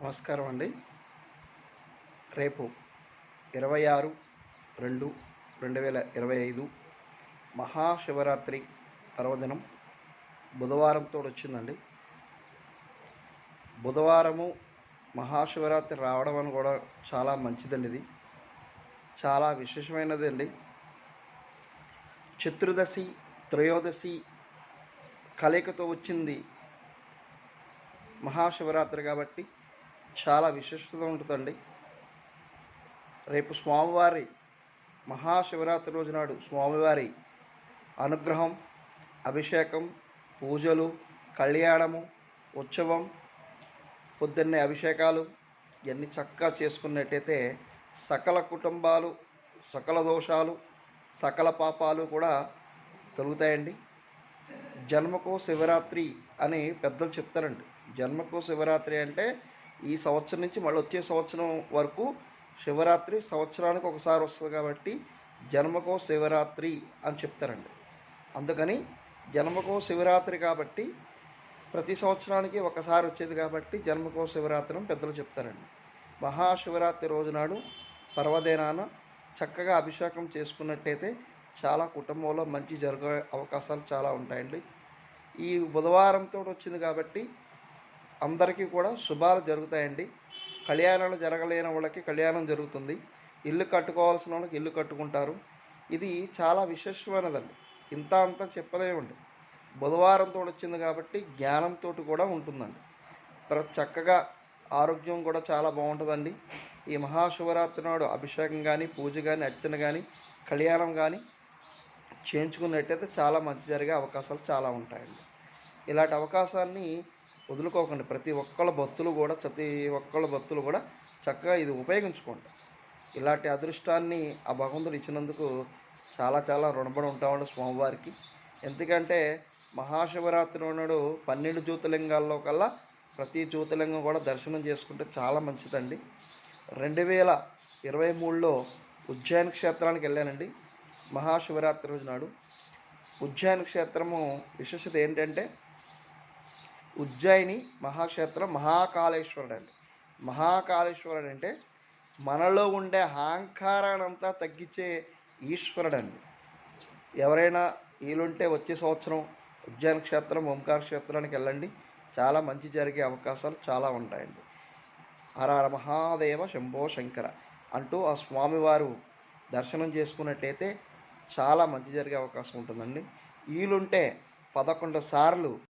నమస్కారం అండి. రేపు 26/2/2025 మహాశివరాత్రి పర్వదినం బుధవారంతో వచ్చిందండి. బుధవారము మహాశివరాత్రి రావడం అని కూడా చాలా మంచిదండి. ఇది చాలా విశేషమైనదండి. చతుర్దశి త్రయోదశి కలయికతో వచ్చింది మహాశివరాత్రి కాబట్టి చాలా విశిష్టత ఉంటుందండి. రేపు స్వామివారి మహాశివరాత్రి రోజు నాడు స్వామివారి అనుగ్రహం, అభిషేకం, పూజలు, కళ్యాణము, ఉత్సవం, పొద్దున్నే అభిషేకాలు ఇవన్నీ చక్కగా చేసుకున్నట్టయితే సకల కుటుంబాలు, సకల దోషాలు, సకల పాపాలు కూడా తొలుగుతాయండి. జన్మకో శివరాత్రి అని పెద్దలు చెప్తారండి. జన్మకో శివరాత్రి అంటే ఈ సంవత్సరం నుంచి మళ్ళీ వచ్చే సంవత్సరం వరకు శివరాత్రి సంవత్సరానికి ఒకసారి వస్తుంది కాబట్టి జన్మకో శివరాత్రి అని చెప్తారండి. అందుకని జన్మకో శివరాత్రి కాబట్టి ప్రతి సంవత్సరానికి ఒకసారి వచ్చేది కాబట్టి జన్మకో శివరాత్రి అని పెద్దలు చెప్తారండి. మహాశివరాత్రి రోజునాడు పర్వదినాన చక్కగా అభిషేకం చేసుకున్నట్టయితే చాలా కుటుంబంలో మంచి జరిగే అవకాశాలు చాలా ఉంటాయండి. ఈ బుధవారంతో వచ్చింది కాబట్టి అందరికీ కూడా శుభాలు జరుగుతాయండి. కళ్యాణాలు జరగలేని వాళ్ళకి కళ్యాణం జరుగుతుంది. ఇల్లు కట్టుకోవాల్సిన వాళ్ళకి ఇల్లు కట్టుకుంటారు. ఇది చాలా విశేషమైనదండి. ఇంత అంతా చెప్పలేమండి. బుధవారంతో వచ్చింది కాబట్టి జ్ఞానంతో కూడా ఉంటుందండి. చక్కగా ఆరోగ్యం కూడా చాలా బాగుంటుందండి. ఈ మహాశివరాత్రి నాడు అభిషేకం కానీ, పూజ కానీ, అర్చన కానీ, కళ్యాణం కానీ చేయించుకున్నట్టయితే చాలా మంచి జరిగే అవకాశాలు చాలా ఉంటాయండి. ఇలాంటి అవకాశాన్ని వదులుకోకండి. ప్రతి ఒక్కళ్ళ భక్తులు కూడా చక్కగా ఇది ఉపయోగించుకోండి. ఇలాంటి అదృష్టాన్ని ఆ భగవంతుడు ఇచ్చినందుకు చాలా చాలా రుణపడి ఉంటామండి స్వామివారికి. ఎందుకంటే మహాశివరాత్రి నాడు 12 జ్యోతిర్లింగాల్లో కల్లా ప్రతి జ్యోతిర్లింగం కూడా దర్శనం చేసుకుంటే చాలా మంచిదండి. 2023లో ఉజ్జయిని క్షేత్రానికి వెళ్ళానండి. మహాశివరాత్రి రోజు నాడు ఉజ్జయిని క్షేత్రము విశేషత ఏంటంటే ఉజ్జయిని మహాక్షేత్రం మహాకాళేశ్వరుడు అండి. మహాకాళేశ్వరుడు అంటే మనలో ఉండే అహంకారాన్ని అంతా తగ్గించే ఈశ్వరుడు అండి. ఎవరైనా వీలుంటే వచ్చే సంవత్సరం ఉజ్జయిని క్షేత్రం ఓంకార క్షేత్రానికి వెళ్ళండి. చాలా మంచి జరిగే అవకాశాలు చాలా ఉంటాయండి. హర హర మహాదేవ శంభో శంకర అంటూ ఆ స్వామివారు దర్శనం చేసుకున్నట్టయితే చాలా మంచి జరిగే అవకాశం ఉంటుందండి. వీలుంటే 11 సార్లు